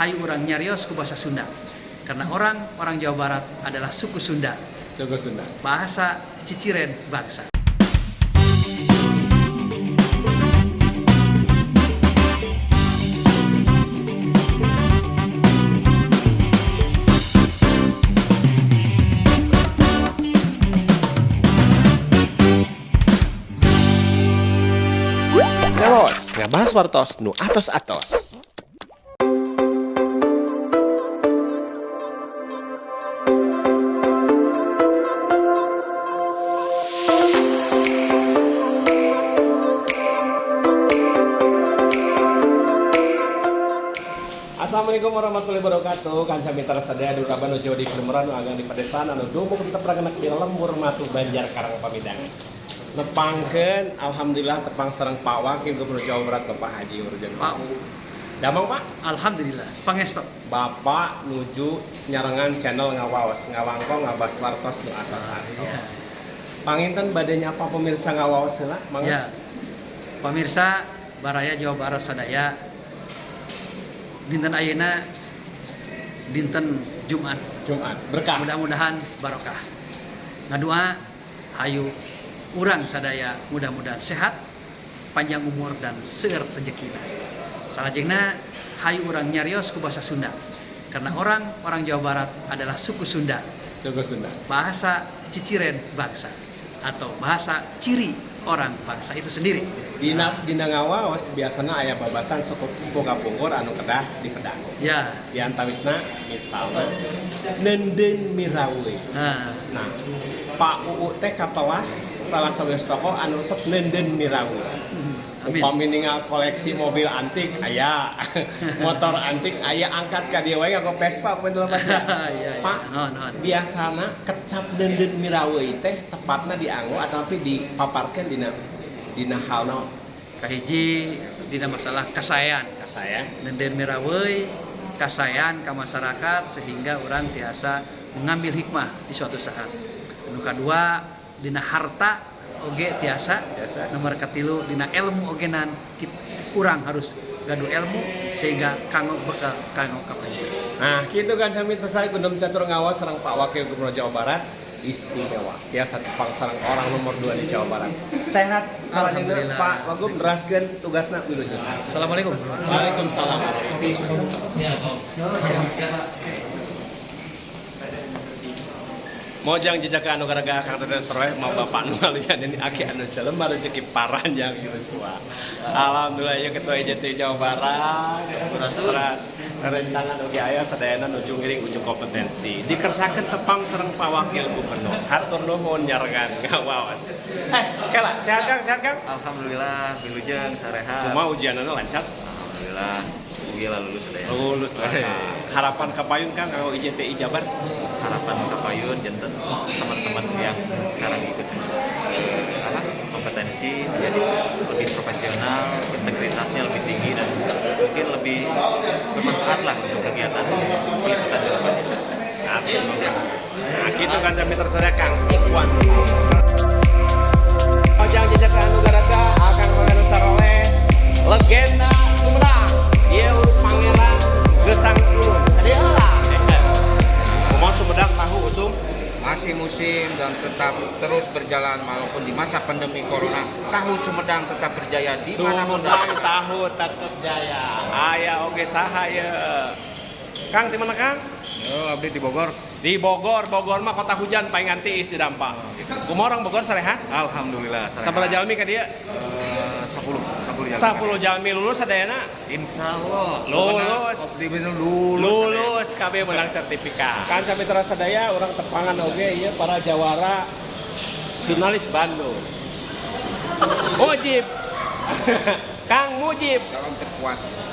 hayu urang nyarios ku bahasa Sunda. Karena orang Jawa Barat adalah suku Sunda. Suku Sunda. Bahasa ciciren bangsa. Ngawas, ngabahas wartos nu atos-atos. Assalamualaikum warahmatullahi wabarakatuh. Kanca mitra sadaya duka banu jawa di Kedemuran nu agang di Padesan anu dumuk kita peragenak di lembur matu Banjar Karang Pamidangan. Nepangkeun alhamdulillah tepang sareng Pak Wakil Gubernur Jawa Barat Bapak Haji Urjan Pak. Damang Pak? Alhamdulillah. Pangestok. Bapak nuju nyarengan channel Ngawaos, ngawangko ngabas wartos nu atos-atos. Ya. Panginten bade nyapa pemirsa Ngawaos heula, mangga. Ya. Pemirsa Baraya Jawa Barat sadaya. Dinten ayeuna dinten Jumat. Berkah. Mudah-mudahan barokah. Ngadua hayu urang sadaya mudah-mudahan sehat, panjang umur dan seueur rezekina. Salajengna hayu urang nyarios ku bahasa Sunda. Karena orang Jawa Barat adalah suku Sunda. Suku Sunda. Bahasa ciciren bangsa atau bahasa ciri orang bangsa itu sendiri. Dina Ngawaos biasana aya babasan sepuh kapungkur anu kedah di pedang. Ya. Di antawisna misalnya Nenden Mirawi. Nah, Pak UU teh kapawah salah satu tokoh anu resep Nenden Mirawi. amin. Upami ningal koleksi mobil antik aya, motor antik aya, angkat ka dieu wae nganggo Vespa pun tempatnya. Iya, Pak, non. biasana kecap Nenden Mirawi teh tepatna dianggo ataupun dipaparkeun dina hal naon? Kahiji dina masalah kasayan. Nenden Mirawi kasayan ka masyarakat sehingga orang tiasa mengambil hikmah di suatu saat. Nu kadua dina harta oge tiasa. Nomor katilu dina ilmu ogenan urang harus gaduh ilmu sehingga kanggo bekal kanggo kapanjang. Nah, kitu kan sami tesari Gundam Catur Ngawas sareng Pak Wakil Gubernur Jawa Barat istimewa. Biasa tepang sareng orang nomor 2 di Jawa Barat. Sehat Alhamdulillah. Pak Wagub neraskeun tugasna wilujeng. Assalamualaikum. Waalaikumsalam. Mojang jejak anu garaga kang teh soreh mau bapak nu ngalian ini aki anu jelema rezeki paranjang Yosua. Alhamdulillah ya ketua IJT Jawa Barat. Beras rencangan oge aya sadayana nuju ngiring ujung kompetensi. Dikersakeun tepang sareng Pak Wakil Gubernur. Hatur nuhun nyarengan Ngawaos. Kela sehat Kang? Alhamdulillah, wilujeng sarehat. Cuma ujianana lancar. Alhamdulillah, ugi lulus sadaya. Lulus lah. Harapan kapayun Kang kanggo IJT Jabar. Harapan kapayun janten teman-teman yang sekarang ikut kompetensi jadi lebih profesional, integritasnya lebih tinggi dan mungkin lebih bermanfaat lah untuk kegiatan kita ke depannya. Amin. Nah, gitu kan kami tersedia Kang Ikhwan. Ojang jejak anu garaga akan mengenal saroleh legenda Sumedang. Ieu pangeran Gesang Ulun. Tadi lah. Mau Sumedang tahu usum masih musim dan tetap terus berjalan walaupun di masa pandemi corona. Tahu Sumedang tetap berjaya di mana-mana. Sumedang tahu tetap jaya. Aya oge saha ye. Kang di mana Kang? Oh, abdi di Bogor. Di Bogor mah kota hujan palingan tiis di Dampang. Kumaha orang Bogor sarehat? Alhamdulillah. Sabaraha jalmi ka dieu? 10 jalmi lulus sadayana? Insyaallah. Lulus KB menang sertifikat. Kan mitra sadaya orang tepangan oge ieu para jawara jurnalis Bandung. Mujib. Kang Mujib.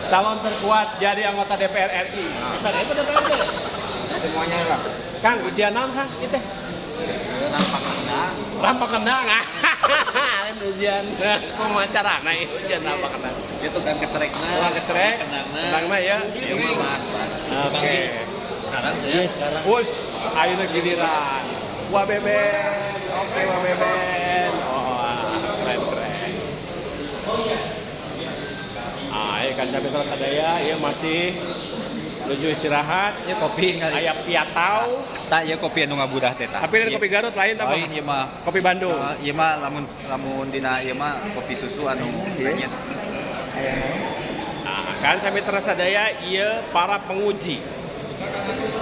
Calon terkuat jadi anggota DPR RI. Kita DPRD. Semuanya lah. Kang ujian naon Kang? Itu. Rampak kendang. Ujian pemacarana ujian rampak kendang. Itu kan kecerekna. Orang kecerek. Kendang mah ya. Oke. Sekarang saya Wush, ayeuna giliran. Wah beben. Oke, wah beben. Oh, keren. Kan Mitra Sadaya ya masih menuju istirahat. Ya kopi kali. Aya piatau. Tak ya kopi anu ngabudah teh tah. Tapi dari kopi Garut lain apa? Lain ieu mah. Kopi Bandung. Ieu mah lamun dina ieu mah kopi susu anu anyet. Nah, kan sampai terasa daya iya para penguji.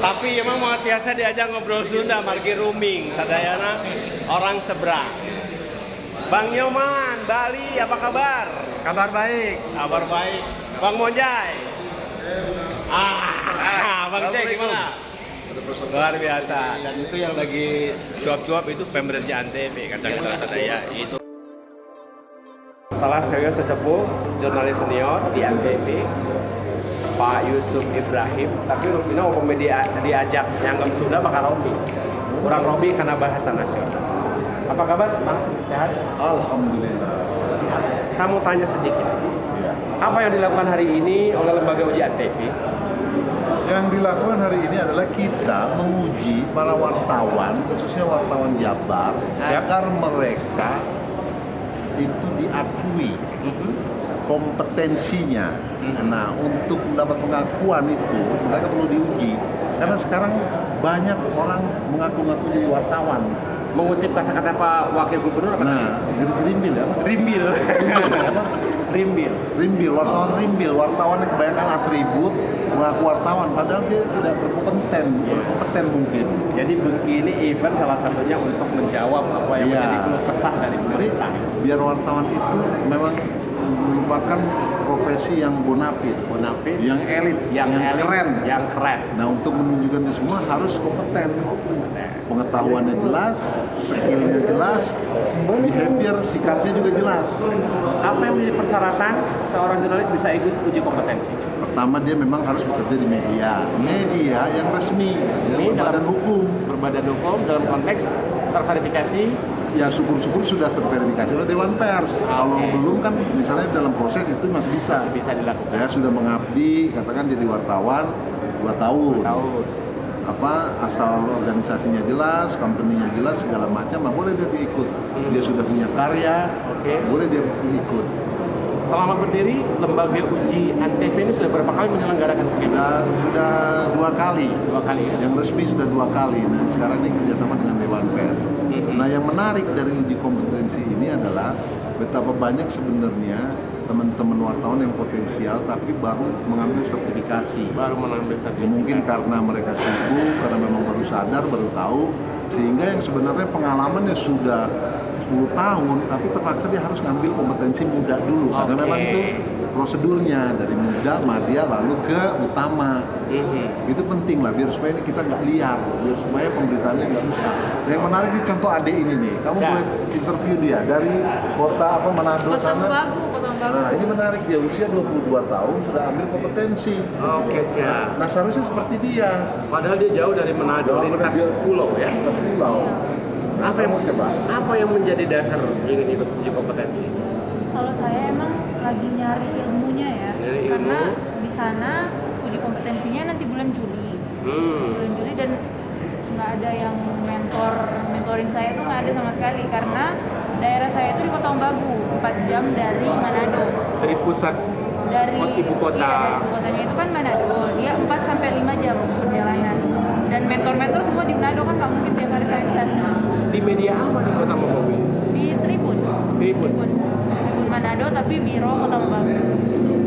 Tapi emang mau tiasa diajak ngobrol Sunda margi rooming sadayana orang seberang. Bang Nyoman, Bali, apa kabar? Kabar baik. Kabar baik. Bang Monjay. Bang Cek gimana? Luar biasa. Dan itu yang lagi cuap-cuap itu pemberhentian Antv kata sadaya itu. Salah saya sesepuh jurnalis senior di Antv, Pak Yusuf Ibrahim. Tapi Rufina mau diajak nyanggam Sunda bakal Robi. Kurang Robi karena bahasa nasional. Apa kabar, Bang? Sehat? Alhamdulillah. Saya mau tanya sedikit. Apa yang dilakukan hari ini oleh lembaga uji Antv? Yang dilakukan hari ini adalah kita menguji para wartawan, khususnya wartawan Jabar, agar mereka itu diakui kompetensinya. Nah, untuk mendapat pengakuan itu mereka perlu diuji. Karena sekarang banyak orang mengaku-ngaku jadi wartawan. Mengutip kata-kata Pak Wakil Gubernur apa? Nah, rimbil ya? Rimbil. Rimbil. Wartawan yang kebanyakan atribut mengaku wartawan, padahal dia tidak berkompeten mungkin. Jadi ini event salah satunya untuk menjawab apa yang menjadi keluh kesah dari Jadi pemerintah. biar wartawan itu memang merupakan profesi yang bonafit, yang elit, yang keren. Nah, untuk menunjukkan itu semua harus kompeten. Pengetahuannya jelas, skillnya jelas, behavior, sikapnya juga jelas. Apa yang menjadi persyaratan seorang jurnalis bisa ikut uji kompetensi? Pertama, dia memang harus bekerja di media yang resmi, yang Berbadan hukum dalam konteks terverifikasi. Ya, syukur-syukur sudah terverifikasi oleh Dewan Pers. Kalau belum kan, misalnya dalam proses itu masih bisa dilakukan. Ya, sudah mengabdi, katakan jadi wartawan 2 tahun. Asal organisasinya jelas, company-nya jelas, segala macam, boleh dia ikut. Dia sudah punya karya, boleh dia ikut. Selama berdiri, lembaga uji Antv ini sudah berapa kali menyelenggarakan kegiatan? Sudah 2 kali. 2 kali ya? Yang resmi sudah 2 kali. Nah, sekarang ini kerjasama dengan Dewan Pers. Nah, yang menarik dari uji kompetensi ini adalah betapa banyak sebenarnya teman-teman wartawan yang potensial tapi baru mengambil sertifikasi. Mungkin karena mereka sibuk, karena memang baru sadar, baru tahu, sehingga yang sebenarnya pengalamannya sudah 10 tahun, tapi terpaksa dia harus ngambil kompetensi muda dulu, karena memang itu prosedurnya dari muda, madya, lalu ke utama. Itu penting lah, biar supaya ini kita nggak liar, biar supaya pemberitaannya nggak rusak. Yang menarik ini contoh adik ini nih, kamu boleh interview dia dari kota Manado sana. Nah, ini menarik, dia usia 22 tahun sudah ambil kompetensi. Oke, siap. Nah, seharusnya seperti dia. Padahal dia jauh dari Manado, lintas pulau ya. Apa yang menjadi dasar ingin ikut uji kompetensi? Kalau saya emang lagi nyari ilmunya ya, karena di sana uji kompetensinya nanti bulan Juli. Bulan Juli, dan nggak ada yang mentorin saya tuh nggak ada sama sekali, karena daerah saya itu di Kota Ombagu, 4 jam dari Manado. Dari pusat, dari ibu kota. Iya, ibu kotanya itu kan Manado. Dia 4 sampai 5 jam perjalanan. Dan mentor-mentor semua di Manado, kan nggak mungkin tiap hari saya di sana. Di media apa di Kota Ombagu? Di Tribun Manado, tapi biro Kota Ombagu.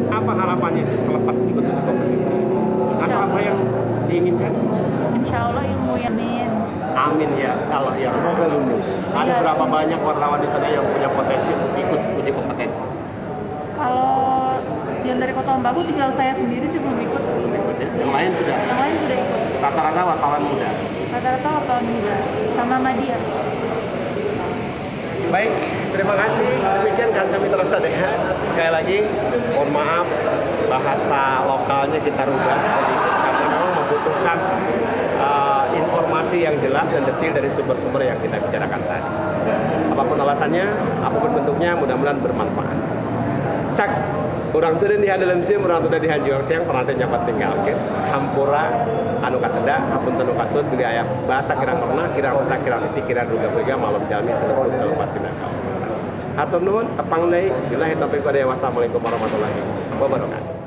Apa harapannya selepas ikut uji kompetensi? Atau apa yang diinginkan? Insya Allah ilmu yang Amin ya, kalau ya. Semoga lulus. Ada berapa banyak wartawan di sana yang punya potensi untuk ikut uji kompetensi? Kalau yang dari Kota Ombagu tinggal saya sendiri sih belum ikut. Yang lain sudah? Yang lain sudah ikut. Rata-rata wartawan muda? Rata-rata wartawan muda, sama media. Baik, terima kasih. Demikian kan kami terasa dengan sekali lagi, mohon maaf bahasa lokalnya kita rubah sedikit karena memang membutuhkan informasi yang jelas dan detail dari sumber-sumber yang kita bicarakan tadi. Apapun alasannya, apapun bentuknya, mudah-mudahan bermanfaat. Cak, orang tuh di dalam sim, orang tuh di Hanjuang siang, pernah nyapat tinggal. Hampura, anu kateda, apun tenu kasut, beli ayam bahasa kirang pernah, kirang otak, kirang titik, kirang duga-duga, malam jami, telur, telupat, tidak kau. Hatur nuhun, tepang deui, billahi taufiq wal hidayah. Wassalamualaikum warahmatullahi wabarakatuh.